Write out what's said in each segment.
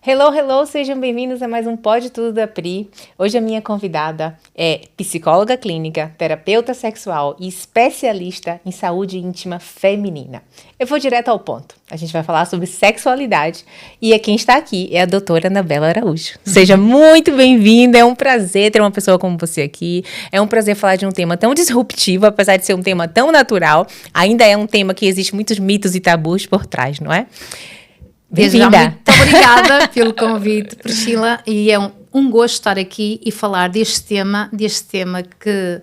Hello, hello, sejam bem-vindos a mais um Pode Tudo da Pri. Hoje a minha convidada é psicóloga clínica, terapeuta sexual e especialista em saúde íntima feminina. Eu vou direto ao ponto. A gente vai falar sobre sexualidade e quem está aqui é a doutora Anabela Araújo. Seja muito bem-vinda, é um prazer ter uma pessoa como você aqui. É um prazer falar de um tema tão disruptivo, apesar de ser um tema tão natural, ainda é um tema que existe muitos mitos e tabus por trás, não é? Bem-vinda. Muito obrigada pelo convite, Priscila, e é um gosto estar aqui e falar deste tema que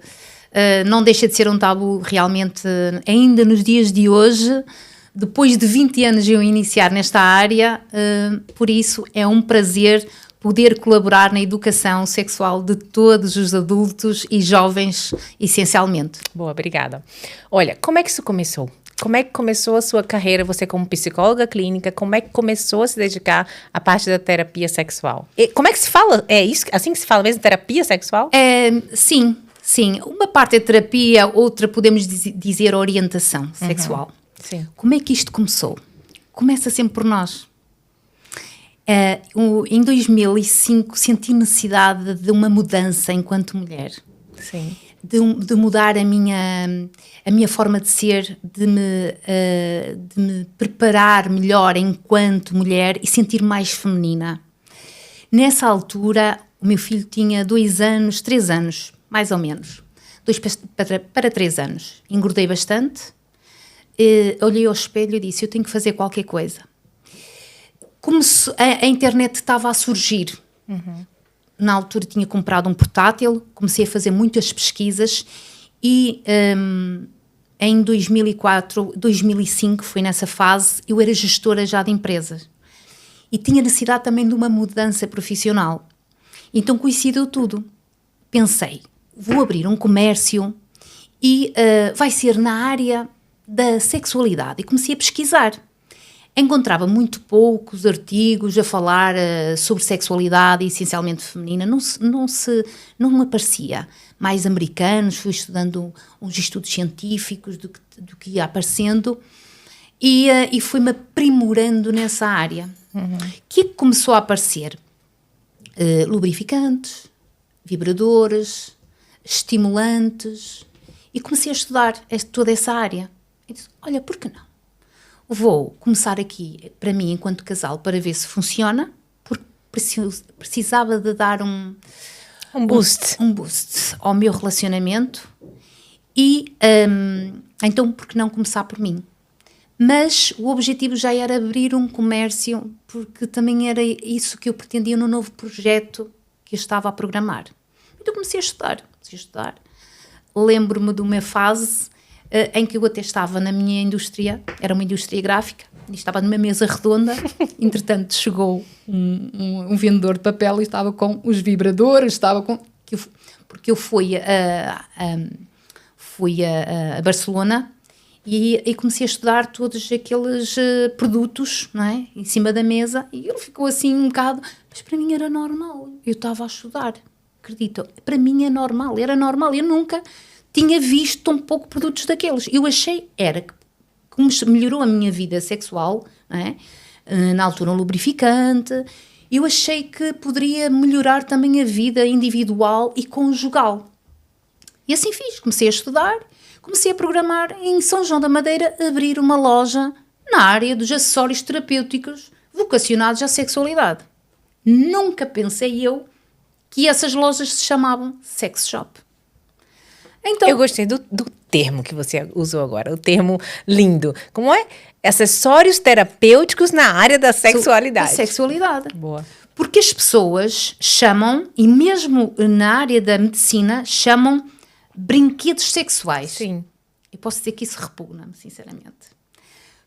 não deixa de ser um tabu realmente ainda nos dias de hoje, depois de 20 anos eu iniciar nesta área, por isso é um prazer poder colaborar na educação sexual de todos os adultos e jovens, essencialmente. Boa, obrigada. Olha, como é que isso começou? Como é que começou a sua carreira, você como psicóloga clínica, como é que começou a se dedicar à parte da terapia sexual? E como é que se fala? É isso, assim que se fala mesmo, terapia sexual? Sim. Uma parte é terapia, outra podemos dizer orientação sexual. Sim. Como é que isto começou? Começa sempre por nós. Em 2005 senti necessidade de uma mudança enquanto mulher. Sim. De mudar a minha forma de ser, de me preparar melhor enquanto mulher e sentir mais feminina. Nessa altura, o meu filho tinha 3 anos, mais ou menos. 2 para 3 anos. Engordei bastante, olhei ao espelho e disse, eu tenho que fazer qualquer coisa. A internet estava a surgir. Na altura tinha comprado um portátil, comecei a fazer muitas pesquisas e em 2005, foi nessa fase, eu era gestora já de empresas e tinha necessidade também de uma mudança profissional. Então coincidiu tudo. Pensei, vou abrir um comércio e vai ser na área da sexualidade e comecei a pesquisar. Encontrava muito poucos artigos a falar sobre sexualidade, essencialmente feminina, não me aparecia. Mais americanos, fui estudando uns estudos científicos do que ia aparecendo e fui-me aprimorando nessa área. O que começou a aparecer? Lubrificantes, vibradores, estimulantes, e comecei a estudar toda essa área. E disse, olha, por que não? Vou começar aqui, para mim, enquanto casal, para ver se funciona, porque precisava de dar um boost ao meu relacionamento e, então, por que não começar por mim? Mas o objetivo já era abrir um comércio, porque também era isso que eu pretendia no novo projeto que eu estava a programar. Então comecei a estudar. Lembro-me de uma fase em que eu até estava na minha indústria, era uma indústria gráfica, e estava numa mesa redonda, entretanto chegou um vendedor de papel e estava com os vibradores, porque eu fui a Barcelona e comecei a estudar todos aqueles produtos, não é? Em cima da mesa, e ele ficou assim um bocado, mas para mim era normal, eu estava a estudar, acredito, para mim era normal, eu nunca tinha visto tão pouco produtos daqueles. Eu achei, que como melhorou a minha vida sexual, não é? Na altura um lubrificante, eu achei que poderia melhorar também a vida individual e conjugal. E assim fiz, comecei a estudar, comecei a programar em São João da Madeira, abrir uma loja na área dos acessórios terapêuticos vocacionados à sexualidade. Nunca pensei eu que essas lojas se chamavam sex shop. Então, eu gostei do termo que você usou agora, o termo lindo. Como é? Acessórios terapêuticos na área da sexualidade. Da sexualidade. Boa. Porque as pessoas chamam, e mesmo na área da medicina, chamam brinquedos sexuais. Sim. Eu posso dizer que isso repugna-me, sinceramente.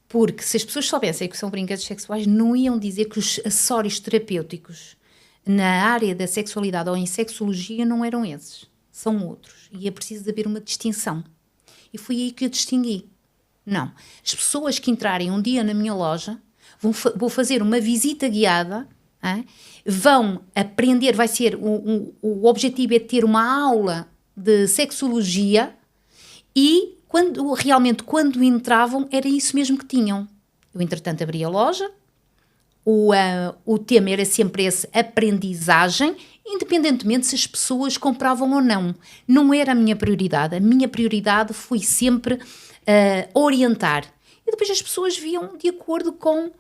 Porque se as pessoas soubessem que são brinquedos sexuais, não iam dizer que os acessórios terapêuticos na área da sexualidade ou em sexologia não eram esses. São outros. E é preciso haver uma distinção. E foi aí que eu distingui. Não. As pessoas que entrarem um dia na minha loja vão fazer uma visita guiada, vão aprender, vai ser, o objetivo é ter uma aula de sexologia e quando entravam era isso mesmo que tinham. Eu, entretanto, abri a loja, o tema era sempre esse, aprendizagem, independentemente se as pessoas compravam ou não. Não era a minha prioridade. A minha prioridade foi sempre orientar. E depois as pessoas viam de acordo com,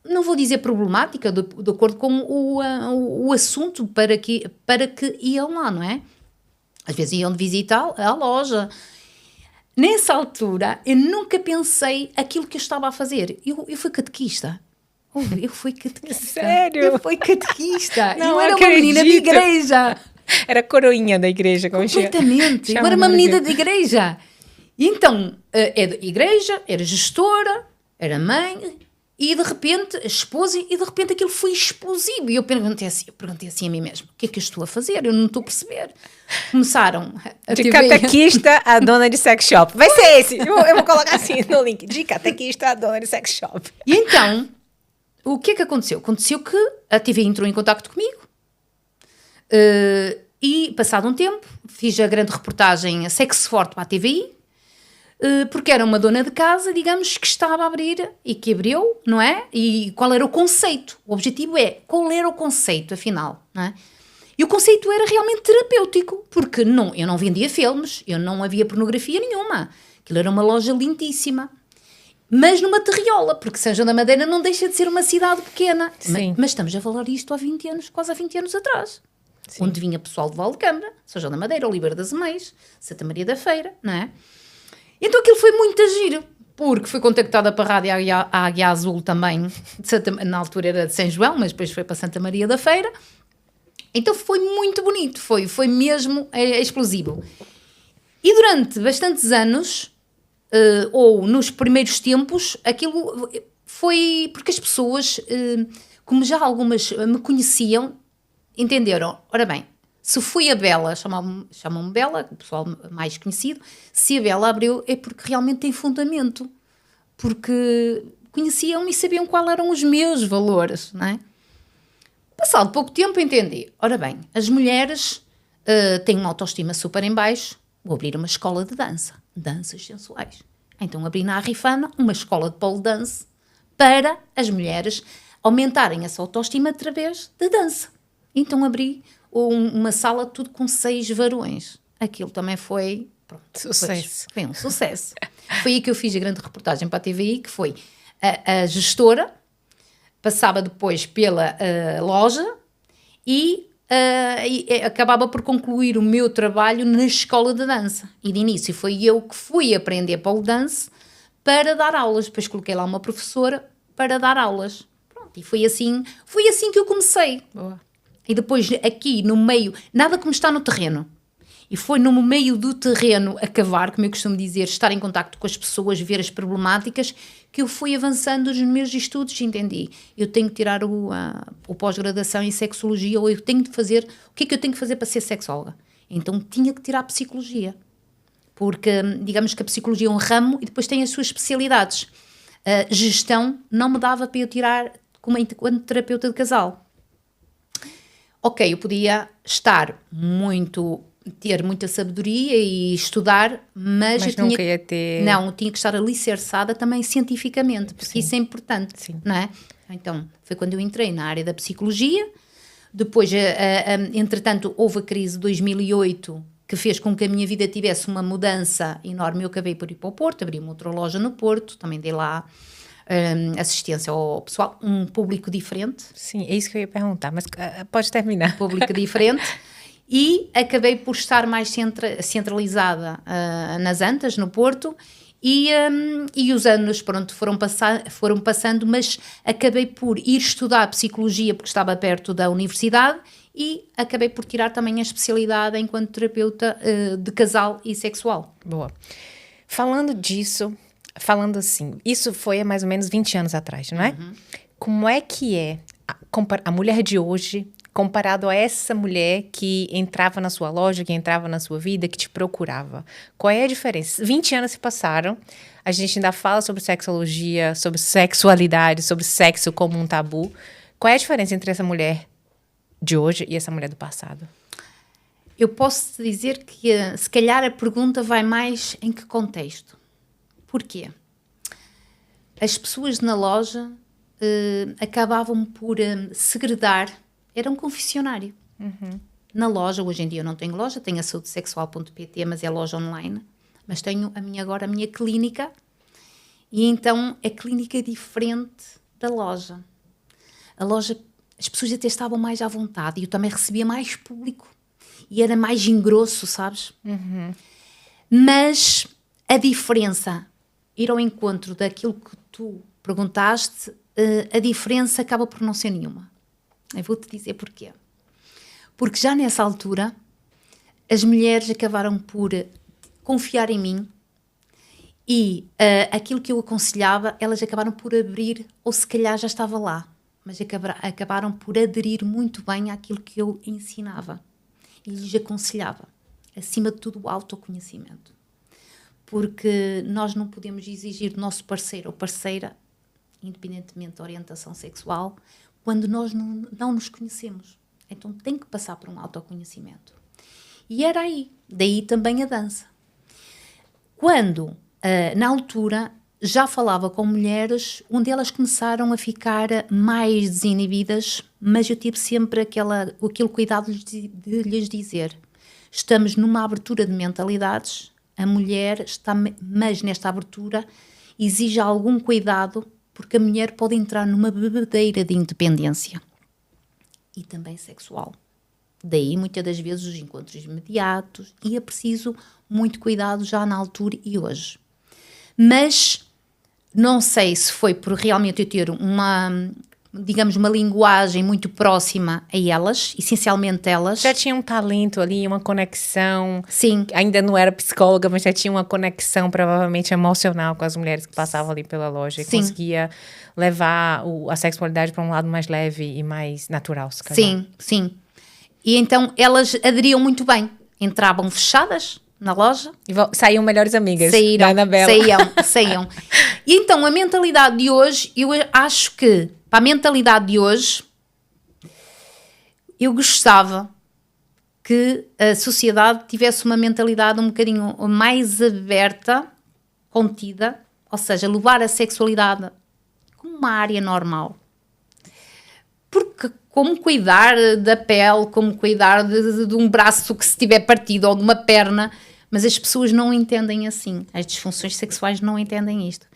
não vou dizer problemática, de acordo com o assunto para que iam lá, não é? Às vezes iam de visita à loja. Nessa altura, eu nunca pensei aquilo que eu estava a fazer. Eu fui catequista. Eu fui catequista. Sério? Eu fui catequista. Não eu era acredito. uma menina de igreja. Era coroinha da igreja, como Completamente. Eu era uma menina de igreja. E então, era de igreja, era gestora, era mãe, e de repente, esposa, e de repente aquilo foi explosivo. E eu perguntei assim a mim mesma, o que é que eu estou a fazer? Eu não estou a perceber. Começaram a De TV. catequista a dona de sex shop. Vai ser esse. Eu vou colocar assim no link. De catequista a dona de sex shop. E então, o que é que aconteceu? Aconteceu que a TV entrou em contacto comigo e, passado um tempo, fiz a grande reportagem Sexo Forte para a TVI, porque era uma dona de casa, digamos, que estava a abrir e que abriu, não é? E qual era o conceito? O objetivo é, qual era o conceito, afinal, não é? E o conceito era realmente terapêutico, porque eu não vendia filmes, eu não havia pornografia nenhuma. Aquilo era uma loja lindíssima. Mas numa terriola, porque São João da Madeira não deixa de ser uma cidade pequena. Sim. Mas estamos a falar isto há 20 anos, quase há 20 anos atrás. Sim. Onde vinha pessoal de Vallecâmara, São João da Madeira, Oliveira das Meias, Santa Maria da Feira, não é? Então aquilo foi muito giro, porque fui contactada para a Rádio Águia Azul também, na altura era de São João, mas depois foi para Santa Maria da Feira. Então foi muito bonito, foi mesmo explosivo. E durante bastantes anos, ou nos primeiros tempos, aquilo foi porque as pessoas, como já algumas me conheciam, entenderam, ora bem, se fui a Bela, chamam-me Bela, o pessoal mais conhecido, se a Bela abriu é porque realmente tem fundamento, porque conheciam-me e sabiam quais eram os meus valores, não é? Passado pouco tempo entendi, ora bem, as mulheres têm uma autoestima super em baixo, vou abrir uma escola de danças sensuais. Então abri na Arrifana uma escola de pole dance para as mulheres aumentarem essa autoestima através da dança. Então abri uma sala tudo com 6 varões. Aquilo também foi... Pronto, sucesso. Foi um sucesso. Foi aí que eu fiz a grande reportagem para a TVI, que foi a gestora, passava depois pela loja e acabava por concluir o meu trabalho na escola de dança. E de início foi eu que fui aprender pole dance para dar aulas. Depois coloquei lá uma professora para dar aulas. Pronto, e foi assim que eu comecei. Boa. E depois aqui no meio, nada como está no terreno. E foi no meio do terreno a cavar, como eu costumo dizer, estar em contacto com as pessoas, ver as problemáticas, que eu fui avançando nos meus estudos, entendi. Eu tenho que tirar o pós-graduação em sexologia, ou eu tenho de fazer... O que é que eu tenho que fazer para ser sexóloga? Então tinha que tirar a psicologia. Porque, digamos que a psicologia é um ramo e depois tem as suas especialidades. A gestão não me dava para eu tirar enquanto terapeuta de casal. Ok, eu podia ter muita sabedoria e estudar, mas eu nunca ia ter... Não, eu tinha que estar alicerçada também cientificamente, porque isso é importante, não é? Então, foi quando eu entrei na área da psicologia. Depois, entretanto, houve a crise de 2008, que fez com que a minha vida tivesse uma mudança enorme. Eu acabei por ir para o Porto, abri uma outra loja no Porto, também dei lá assistência ao pessoal, um público diferente. Sim, é isso que eu ia perguntar, mas pode terminar. Um público diferente. E acabei por estar mais centralizada nas Antas, no Porto, e os anos, pronto, foram passando, mas acabei por ir estudar psicologia porque estava perto da universidade e acabei por tirar também a especialidade enquanto terapeuta de casal e sexual. Boa. Falando disso, falando assim, isso foi há mais ou menos 20 anos atrás, não é? Uhum. Como é que é a mulher de hoje comparado a essa mulher que entrava na sua loja, que entrava na sua vida, que te procurava? Qual é a diferença? 20 anos se passaram, a gente ainda fala sobre sexologia, sobre sexualidade, sobre sexo como um tabu. Qual é a diferença entre essa mulher de hoje e essa mulher do passado? Eu posso te dizer que, se calhar, a pergunta vai mais em que contexto. Porquê? As pessoas na loja acabavam por segredar, era um confessionário. Na loja, hoje em dia eu não tenho loja, tenho a saudesexual.pt, mas é loja online, mas tenho agora a minha clínica, e então a clínica é diferente da loja. A loja, as pessoas até estavam mais à vontade, e eu também recebia mais público, e era mais engrosso, sabes? Mas a diferença, ir ao encontro daquilo que tu perguntaste, a diferença acaba por não ser nenhuma. Eu vou-te dizer porquê. Porque já nessa altura, as mulheres acabaram por confiar em mim e aquilo que eu aconselhava, elas acabaram por abrir, ou se calhar já estava lá, mas acabaram por aderir muito bem àquilo que eu ensinava e lhes aconselhava. Acima de tudo, o autoconhecimento. Porque nós não podemos exigir do nosso parceiro ou parceira, independentemente da orientação sexual, quando nós não nos conhecemos. Então tem que passar por um autoconhecimento. E era aí, daí também a dança. Quando, na altura, já falava com mulheres onde elas começaram a ficar mais desinibidas, mas eu tive sempre aquele cuidado de lhes dizer: estamos numa abertura de mentalidades, a mulher está, mas nesta abertura exige algum cuidado, porque a mulher pode entrar numa bebedeira de independência. E também sexual. Daí, muitas das vezes, os encontros imediatos, e é preciso muito cuidado já na altura e hoje. Mas não sei se foi por realmente eu ter uma linguagem muito próxima a elas, essencialmente elas. Já tinha um talento ali, uma conexão. Sim. Ainda não era psicóloga, mas já tinha uma conexão provavelmente emocional com as mulheres que passavam ali pela loja. E conseguia levar a sexualidade para um lado mais leve e mais natural, se calhar. Sim, sim. E então elas aderiam muito bem. Entravam fechadas na loja. E saíam melhores amigas da Anabela. Saíam. E então a mentalidade de hoje, eu acho que para a mentalidade de hoje, eu gostava que a sociedade tivesse uma mentalidade um bocadinho mais aberta, contida, ou seja, levar a sexualidade como uma área normal. Porque como cuidar da pele, como cuidar de um braço que se tiver partido ou de uma perna, mas as pessoas não entendem assim. As disfunções sexuais não entendem isto.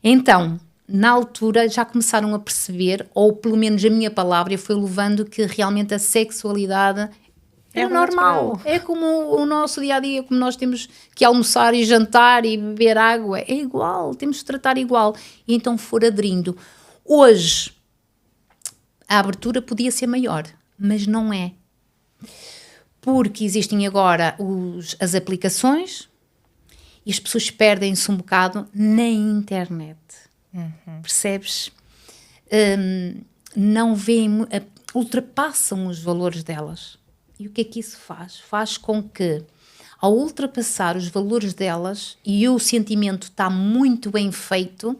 Então, na altura já começaram a perceber, ou pelo menos a minha palavra foi levando que realmente a sexualidade é normal. É como o nosso dia-a-dia, como nós temos que almoçar e jantar e beber água. É igual, temos de tratar igual. E então for aderindo. Hoje, a abertura podia ser maior, mas não é. Porque existem agora as aplicações e as pessoas perdem-se um bocado na internet. Percebes? Não veem, ultrapassam os valores delas. E o que é que isso faz? Faz com que, ao ultrapassar os valores delas, e o sentimento está muito bem feito,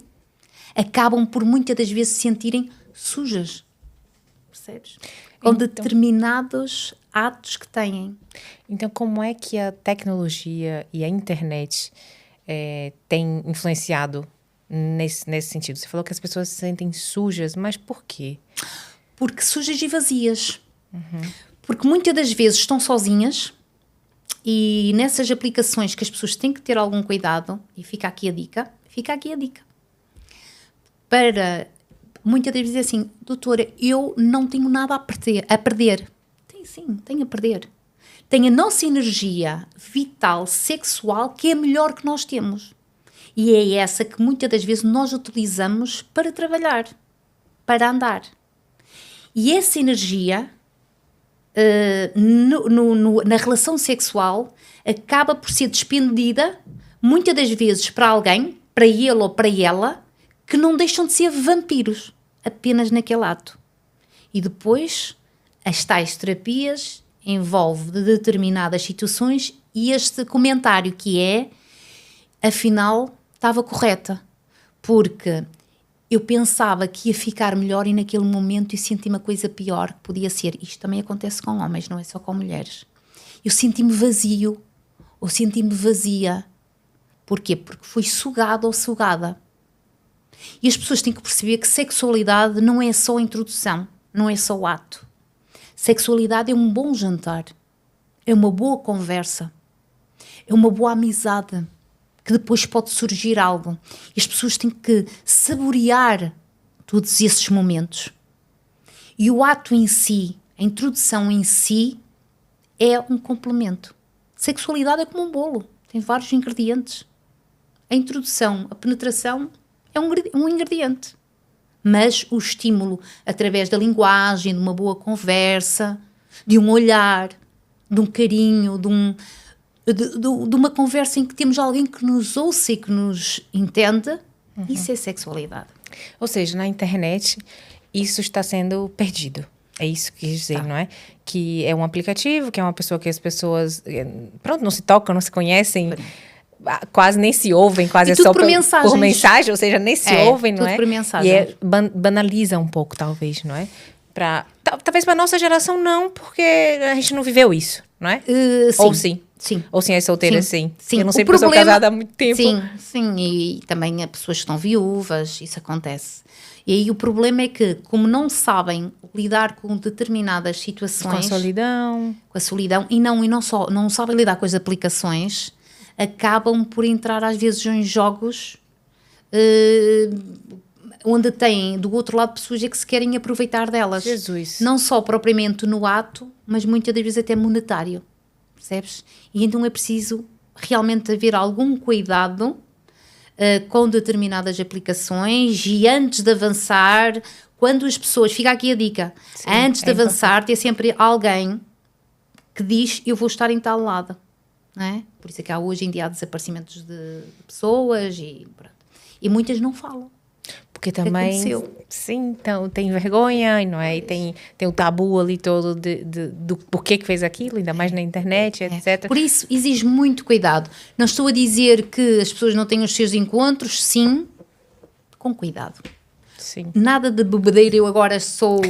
acabam por muitas das vezes se sentirem sujas. Percebes? Com determinados atos que têm. Então, como é que a tecnologia e a internet têm influenciado nesse sentido? Você falou que as pessoas se sentem sujas, mas por quê? Porque sujas e vazias. Porque muitas das vezes estão sozinhas e nessas aplicações que as pessoas têm que ter algum cuidado, e fica aqui a dica, para muitas das vezes é assim: doutora, eu não tenho nada a perder. Tem sim, tenho a perder. Tem a nossa energia vital, sexual, que é a melhor que nós temos. E é essa que muitas das vezes nós utilizamos para trabalhar, para andar. E essa energia, na relação sexual, acaba por ser despendida, muitas das vezes para alguém, para ele ou para ela, que não deixam de ser vampiros, apenas naquele ato. E depois, as tais terapias envolvem determinadas situações e este comentário que é, afinal, estava correta, porque eu pensava que ia ficar melhor e naquele momento eu senti uma coisa pior, que podia ser, isto também acontece com homens, não é só com mulheres. Eu senti-me vazio, ou senti-me vazia. Porquê? Porque fui sugado ou sugada. E as pessoas têm que perceber que sexualidade não é só a introdução, não é só o ato. Sexualidade é um bom jantar, é uma boa conversa, é uma boa amizade, que depois pode surgir algo. E as pessoas têm que saborear todos esses momentos. E o ato em si, a introdução em si, é um complemento. Sexualidade é como um bolo, tem vários ingredientes. A introdução, a penetração é um ingrediente. Mas o estímulo, através da linguagem, de uma boa conversa, de um olhar, de um carinho, de uma conversa em que temos alguém que nos ouça e que nos entenda, isso é sexualidade. Ou seja, na internet, isso está sendo perdido. É isso que quis dizer, não é? Que é um aplicativo, que é uma pessoa que as pessoas, pronto, não se tocam, não se conhecem, quase nem se ouvem, quase e é tudo só por mensagem, ou seja, nem se ouvem, não tudo é? por mensagem. E banaliza um pouco, talvez, não é? Talvez para a nossa geração não, porque a gente não viveu isso, não é? Sim. Ou sim. Sim. Ou sim, é solteira, sim. Sim. Eu não sei porque eu sou casada há muito tempo. Sim. E também há pessoas que estão viúvas, isso acontece. E aí o problema é que, como não sabem lidar com determinadas situações... Com a solidão. E não sabem lidar com as aplicações, acabam por entrar às vezes em jogos onde têm do outro lado pessoas que se querem aproveitar delas. Jesus. Não só propriamente no ato, mas muitas das vezes até monetário. Percebes? E então é preciso realmente haver algum cuidado com determinadas aplicações e antes de avançar, quando as pessoas, fica aqui a dica, antes de avançar, ter sempre alguém que diz eu vou estar em tal lado, não é? Por isso é que há hoje em dia desaparecimentos de pessoas e pronto. E muitas não falam. Porque também, sim, então tem vergonha, não é? E tem o tabu ali todo do porquê que fez aquilo, ainda mais na internet, etc. Por isso, exige muito cuidado. Não estou a dizer que as pessoas não têm os seus encontros, sim, com cuidado. Sim. Nada de bebedeira, eu agora estou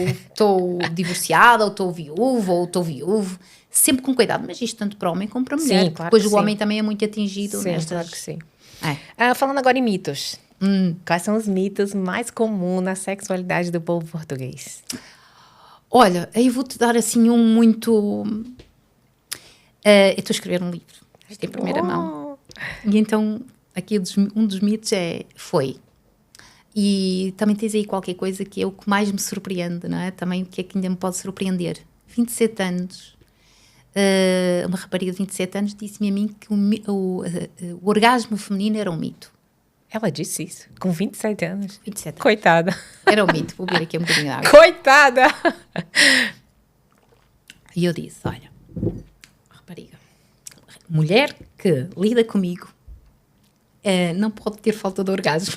divorciada, ou estou viúva, ou estou viúvo. Sempre com cuidado, mas isto tanto para o homem como para a mulher. Sim, claro. Depois o homem também é muito atingido sim, nestas... claro que sim. Falando agora em mitos. Quais são os mitos mais comuns na sexualidade do povo português? Olha, aí vou-te dar assim um muito... eu estou a escrever um livro, isto em primeira mão. E então, aqui um dos mitos foi. E também tens aí qualquer coisa que é o que mais me surpreende, não é? Também o que é que ainda me pode surpreender. 27 anos, uma rapariga de 27 anos disse-me a mim que o orgasmo feminino era um mito. Ela disse isso, com 27 anos. 27 anos. Coitada. Era um mito, vou beber aqui um bocadinho de água. Coitada! E eu disse, olha, rapariga, mulher que lida comigo não pode ter falta de orgasmo.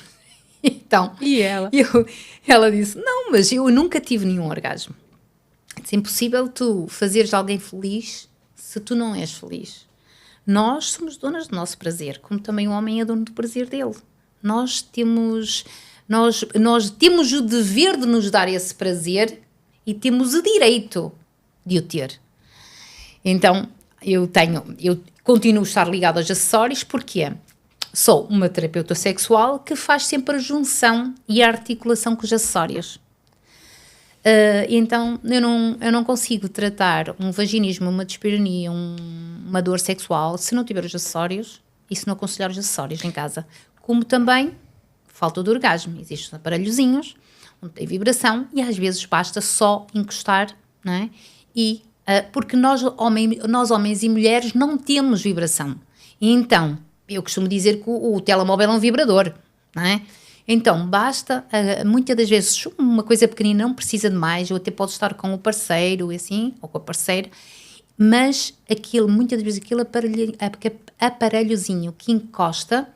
Então, e ela? Ela disse, não, mas eu nunca tive nenhum orgasmo. É impossível tu fazeres alguém feliz se tu não és feliz. Nós somos donas do nosso prazer, como também o homem é dono do prazer dele. Nós temos o dever de nos dar esse prazer e temos o direito de o ter. Então, eu continuo a estar ligada aos acessórios, porque sou uma terapeuta sexual que faz sempre a junção e a articulação com os acessórios. Então, eu não consigo tratar um vaginismo, uma dispareunia, uma dor sexual, se não tiver os acessórios e se não aconselhar os acessórios em casa. Como também falta de orgasmo. Existem aparelhozinhos onde tem vibração e às vezes basta só encostar, não é? E, porque nós homens e mulheres não temos vibração. E então, eu costumo dizer que o telemóvel é um vibrador, não é? Então, basta, muitas das vezes, uma coisa pequenina não precisa de mais, ou até pode estar com o parceiro, assim, ou com a parceira, mas muitas das vezes aquele aparelhozinho que encosta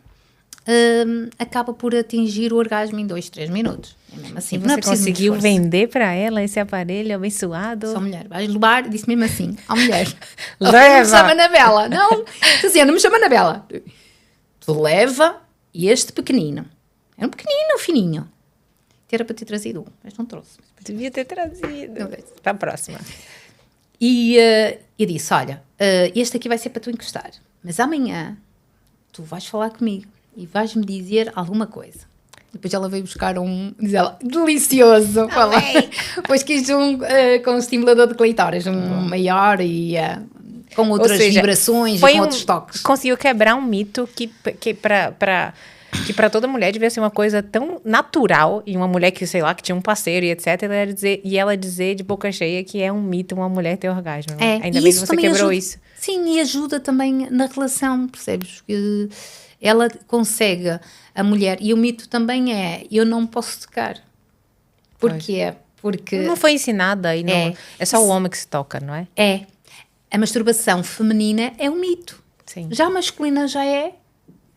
acaba por atingir o orgasmo em 2-3 minutos. É mesmo assim. E você conseguiu vender para ela esse aparelho abençoado? Só mulher, vais levar, disse mesmo assim, à mulher. Leva! Não me chama Anabela, não, dizia, não me chama Anabela. Tu leva este pequenino. Era um pequenino, fininho. Era para ter trazido, mas não trouxe. Devia ter trazido. Para a próxima. E eu disse, olha, este aqui vai ser para tu encostar, mas amanhã tu vais falar comigo e vais-me dizer alguma coisa. Depois ela veio buscar diz ela, delicioso. Pois quis com um estimulador de clitóris, maior e com outras vibrações e com outros toques. Conseguiu quebrar um mito que para toda mulher devia ser uma coisa tão natural, e uma mulher que, sei lá, que tinha um parceiro e etc, ela dizer de boca cheia que é um mito uma mulher ter orgasmo. Ainda bem que você quebrou isso. Sim, e ajuda também na relação, percebes? Que ela consegue, a mulher, e o mito também eu não posso tocar. Porquê? Porque... Não foi ensinada, e não, é só o homem que se toca, não é? A masturbação feminina é um mito. Sim. Já a masculina já é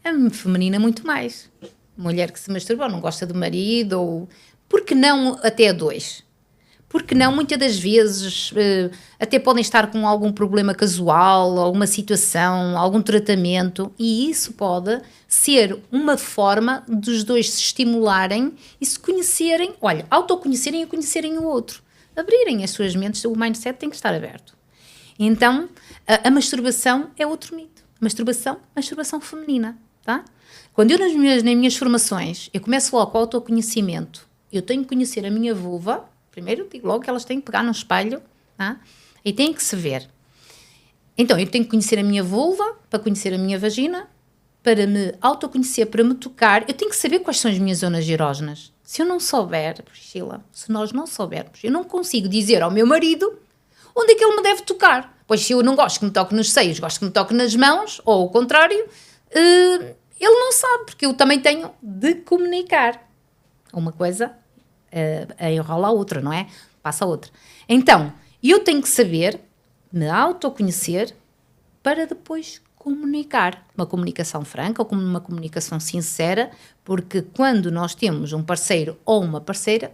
a feminina muito mais. Mulher que se masturba não gosta do marido, ou... Por que não até a dois? Porque não, muitas das vezes, até podem estar com algum problema casual, alguma situação, algum tratamento, e isso pode ser uma forma dos dois se estimularem e se conhecerem, autoconhecerem e conhecerem o outro. Abrirem as suas mentes, o mindset tem que estar aberto. Então, a masturbação é outro mito. Masturbação feminina, tá? Quando eu nas minhas formações, eu começo logo com o autoconhecimento, eu tenho que conhecer a minha vulva. Primeiro, digo logo que elas têm que pegar no espelho, tá? E têm que se ver. Então, eu tenho que conhecer a minha vulva, para conhecer a minha vagina, para me autoconhecer, para me tocar. Eu tenho que saber quais são as minhas zonas erógenas. Se eu não souber, Priscila, se nós não soubermos, eu não consigo dizer ao meu marido onde é que ele me deve tocar. Pois se eu não gosto que me toque nos seios, gosto que me toque nas mãos, ou o contrário, ele não sabe, porque eu também tenho de comunicar. Uma coisa... enrola a outra, não é? Passa a outra. Então, eu tenho que saber, me autoconhecer, para depois comunicar. Uma comunicação franca ou uma comunicação sincera, porque quando nós temos um parceiro ou uma parceira,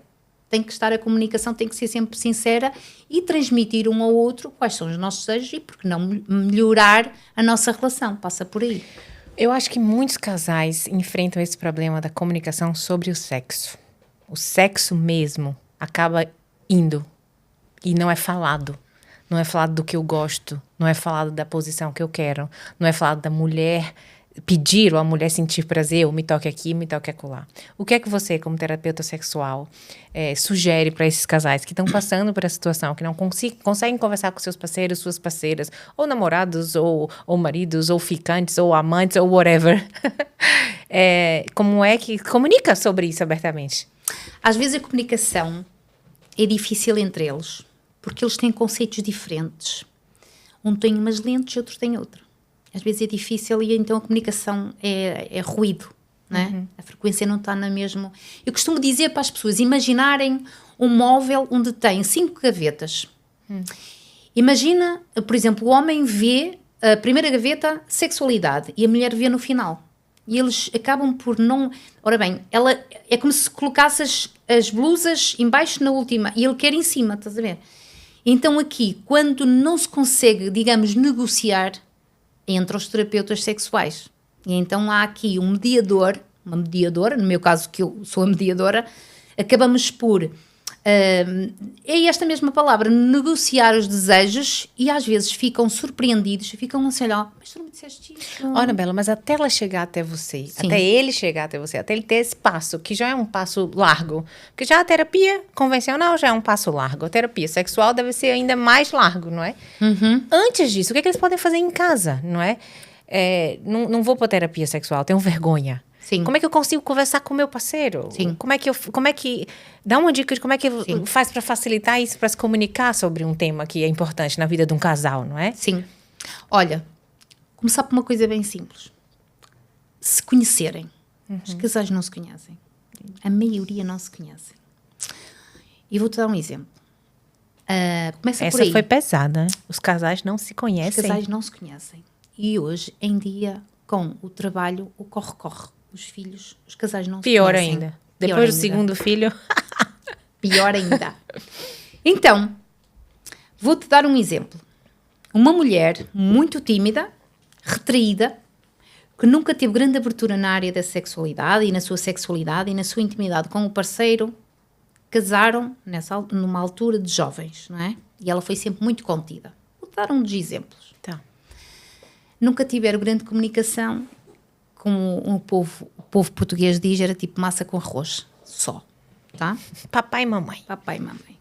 tem que estar a comunicação, tem que ser sempre sincera e transmitir um ao outro quais são os nossos desejos e porque não melhorar a nossa relação. Passa por aí. Eu acho que muitos casais enfrentam esse problema da comunicação sobre o sexo. O sexo mesmo acaba indo e não é falado. Não é falado do que eu gosto, não é falado da posição que eu quero, não é falado da mulher pedir ou a mulher sentir prazer, ou me toque aqui, me toque acolá. O que é que você, como terapeuta sexual, sugere para esses casais que estão passando por essa situação, que não conseguem conversar com seus parceiros, suas parceiras, ou namorados, ou maridos, ou ficantes, ou amantes, ou whatever? Como é que comunica sobre isso abertamente? Às vezes a comunicação é difícil entre eles, porque eles têm conceitos diferentes. Um tem umas lentes e outro tem outra. Às vezes é difícil e então a comunicação é ruído, não é? Uhum. A frequência não está na mesma... Eu costumo dizer para as pessoas imaginarem um móvel onde tem 5 gavetas. Imagina, por exemplo, o homem vê a primeira gaveta, sexualidade, e a mulher vê no final. E eles acabam por não... Ora bem, ela é como se colocasse as blusas embaixo na última e ele quer em cima, estás a ver? Então aqui, quando não se consegue, digamos, negociar entre os terapeutas sexuais, e então há aqui um mediador, uma mediadora, no meu caso que eu sou a mediadora, acabamos por... é esta mesma palavra, negociar os desejos e às vezes ficam surpreendidos, ficam assim, olha, mas tu não me disseste isso. Ora, Bela, mas até ela chegar até você, Sim. até ele chegar até você, até ele ter esse passo, que já é um passo largo, porque já a terapia convencional já é um passo largo, a terapia sexual deve ser ainda mais largo, não é? Uhum. Antes disso, o que eles podem fazer em casa, não é? Não vou para terapia sexual, tenho vergonha. Sim. Como é que eu consigo conversar com o meu parceiro? Sim. Como é que dá uma dica de como é que faz para facilitar isso, para se comunicar sobre um tema que é importante na vida de um casal, não é? Sim. Olha, começar por uma coisa bem simples. Se conhecerem. Os casais não se conhecem. A maioria não se conhecem. E vou-te dar um exemplo. Começa por aí. Essa foi pesada. Os casais não se conhecem. Os casais não se conhecem. E hoje em dia, com o trabalho, o corre-corre. Os filhos, os casais não se conhecem. Pior ainda. Depois do segundo filho. Pior ainda. Então, vou-te dar um exemplo. Uma mulher muito tímida, retraída, que nunca teve grande abertura na área da sexualidade e na sua sexualidade e na sua intimidade com o parceiro, casaram numa altura de jovens, não é? E ela foi sempre muito contida. Vou-te dar um dos exemplos. Tá. Nunca tiveram grande comunicação como o povo português diz, era tipo massa com arroz, só, tá? Papai e mamãe. Papai e mamãe.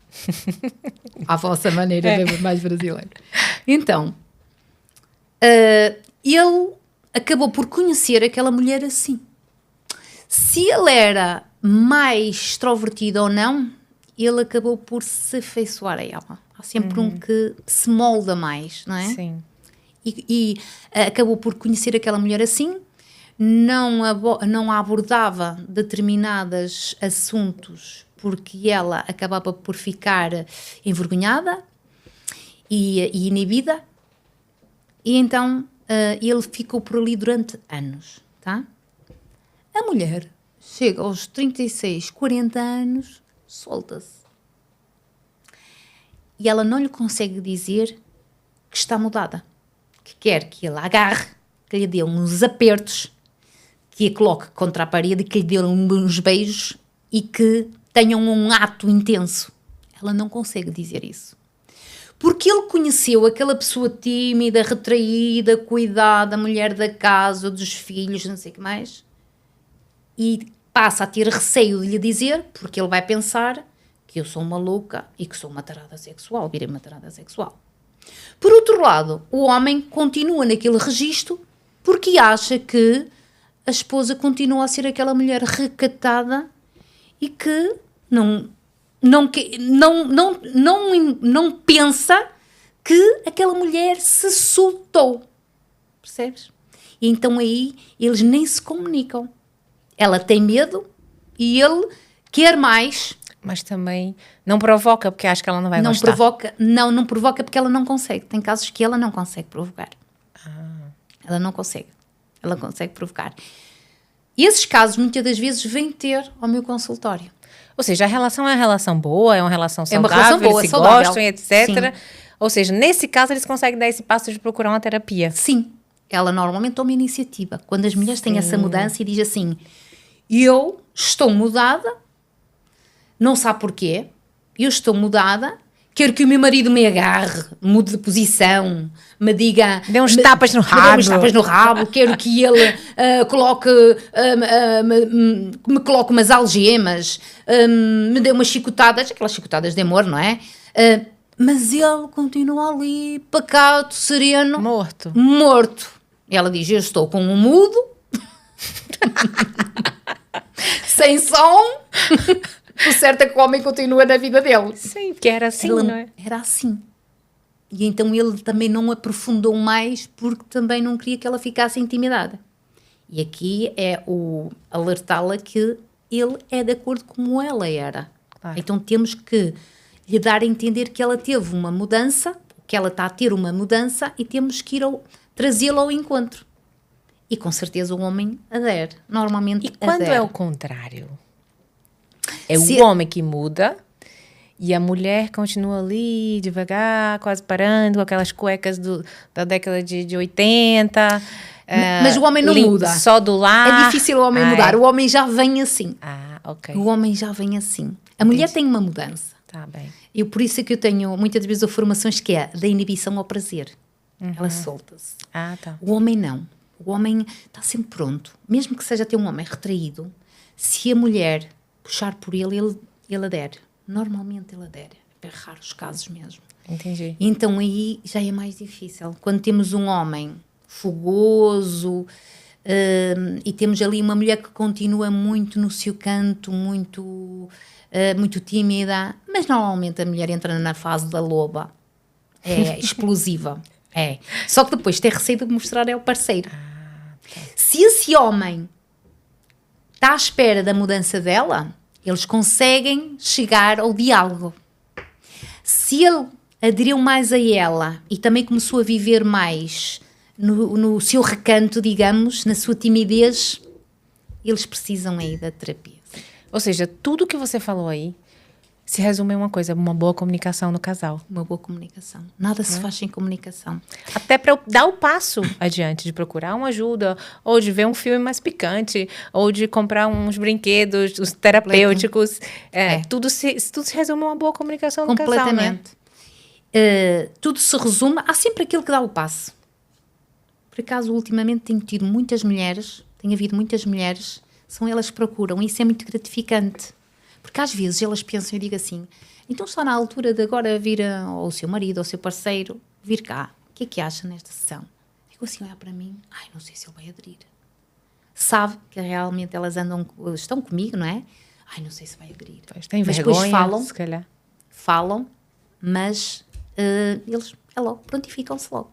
À vossa maneira, mais brasileiro. Então, ele acabou por conhecer aquela mulher assim. Se ele era mais extrovertido ou não, ele acabou por se afeiçoar a ela. Há sempre um que se molda mais, não é? Sim. E acabou por conhecer aquela mulher assim, não a abordava determinados assuntos porque ela acabava por ficar envergonhada e inibida, e então ele ficou por ali durante anos, tá? A mulher chega aos 36, 40 anos, solta-se. E ela não lhe consegue dizer que está mudada. Que quer que ele a agarre, que lhe dê uns apertos, que a coloque contra a parede, que lhe dê uns beijos e que tenham um ato intenso. Ela não consegue dizer isso. Porque ele conheceu aquela pessoa tímida, retraída, cuidada, mulher da casa, dos filhos, não sei o que mais, e passa a ter receio de lhe dizer, porque ele vai pensar que eu sou uma louca e que sou uma tarada sexual, virei uma tarada sexual. Por outro lado, o homem continua naquele registro porque acha que a esposa continua a ser aquela mulher recatada e que não pensa que aquela mulher se soltou. Percebes? E então aí eles nem se comunicam. Ela tem medo e ele quer mais. Mas também não provoca, porque acha que ela não vai gostar. Não provoca porque ela não consegue. Tem casos que ela não consegue provocar. Ela não consegue. Ela consegue provocar. E esses casos, muitas das vezes, vêm ter ao meu consultório. Ou seja, a relação é uma relação boa, é uma relação saudável, uma relação boa, eles se saudável. gostam, etc. Sim. Ou seja, nesse caso, eles conseguem dar esse passo de procurar uma terapia. Sim. Ela normalmente toma iniciativa. Quando as mulheres têm essa mudança e diz assim, eu estou mudada, não sabe porquê, eu estou mudada, quero que o meu marido me agarre, mude de posição, me diga... Dê uns tapas no rabo. Quero que ele me coloque umas algemas, me dê umas chicotadas, aquelas chicotadas de amor, não é? Mas ele continua ali, pacato, sereno. Morto. E ela diz, eu estou com um mudo, sem som... O certo é que o homem continua na vida dele. Sim, porque era assim, não é? Era assim. E então ele também não aprofundou mais porque também não queria que ela ficasse intimidada. E aqui é o alertá-la que ele é de acordo com como ela era. Claro. Então temos que lhe dar a entender que ela teve uma mudança, que ela está a ter uma mudança e temos que ir trazê-la ao encontro. E com certeza o homem adere. Normalmente adere. E quando é o contrário? É o homem que muda e a mulher continua ali, devagar, quase parando, com aquelas cuecas da década de 80. Mas o homem não muda. Só do lar. É difícil o homem mudar. O homem já vem assim. Ok. O homem já vem assim. A mulher tem uma mudança. Tá bem. E por isso é que eu tenho muitas vezes formações que é da inibição ao prazer. Ela solta-se. Tá. O homem não. O homem está sempre pronto. Mesmo que seja até um homem retraído, se a mulher puxar por ele adere. Normalmente ele adere. É raro os casos mesmo. Entendi. Então aí já é mais difícil. Quando temos um homem fogoso e temos ali uma mulher que continua muito no seu canto, muito tímida, mas normalmente a mulher entra na fase da loba. É explosiva. É. Só que depois tem receio de mostrar ao parceiro. Se esse homem está à espera da mudança dela, eles conseguem chegar ao diálogo. Se ele aderiu mais a ela e também começou a viver mais no seu recanto, digamos, na sua timidez, eles precisam aí da terapia. Ou seja, tudo que você falou aí se resume em uma coisa, uma boa comunicação no casal. Uma boa comunicação. Nada se faz sem comunicação. Até para dar o passo adiante, de procurar uma ajuda, ou de ver um filme mais picante, ou de comprar uns brinquedos, os terapêuticos. Tudo se resume a uma boa comunicação no casal, né? Completamente. Tudo se resume... Há sempre aquele que dá o passo. Por acaso, ultimamente, tenho tido muitas mulheres, tem havido muitas mulheres, são elas que procuram, e isso é muito gratificante. Porque às vezes elas pensam, eu digo assim, então está na altura de agora vir ou o seu marido ou o seu parceiro vir cá. O que é que acha nesta sessão? Ficou assim a olhar para mim, não sei se ele vai aderir. Sabe que realmente elas estão comigo, não é? Não sei se vai aderir. Pois, tem mas vergonha, depois falam, se calhar. Falam, mas eles prontificam-se logo.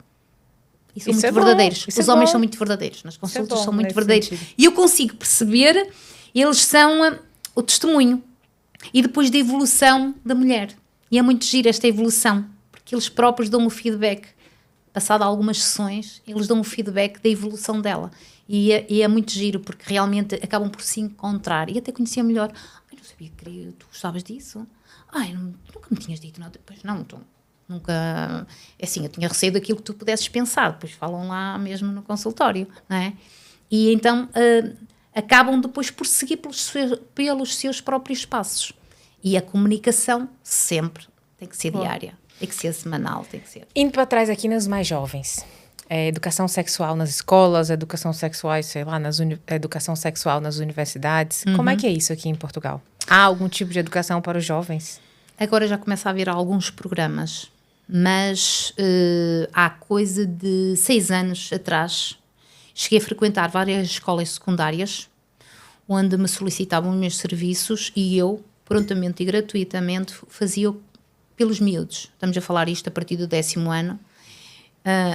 E são Isso muito é verdadeiros. Bom, Os homens são muito verdadeiros. Nas consultas são muito verdadeiros. Sentido. E eu consigo perceber, eles são o testemunho. E depois da evolução da mulher. E é muito giro esta evolução. Porque eles próprios dão o feedback. Passado algumas sessões, eles dão o feedback da evolução dela. E é muito giro, porque realmente acabam por se encontrar. E até conhecer melhor. Não sabia que tu gostavas disso. Nunca me tinhas dito nada. Pois não, então, nunca... É assim, eu tinha receio daquilo que tu pudesses pensar. Depois falam lá mesmo no consultório, não é? E então acabam depois por seguir pelos seus próprios passos. E a comunicação sempre tem que ser diária. Tem que ser semanal, tem que ser. Indo para trás aqui nos mais jovens. Educação sexual nas escolas, educação sexual, sei lá, educação sexual nas universidades. Como é que é isso aqui em Portugal? Há algum tipo de educação para os jovens? Agora já começa a haver alguns programas, mas há coisa de 6 anos atrás cheguei a frequentar várias escolas secundárias onde me solicitavam os meus serviços e eu, prontamente e gratuitamente, fazia pelos miúdos. Estamos a falar isto a partir do 10º ano.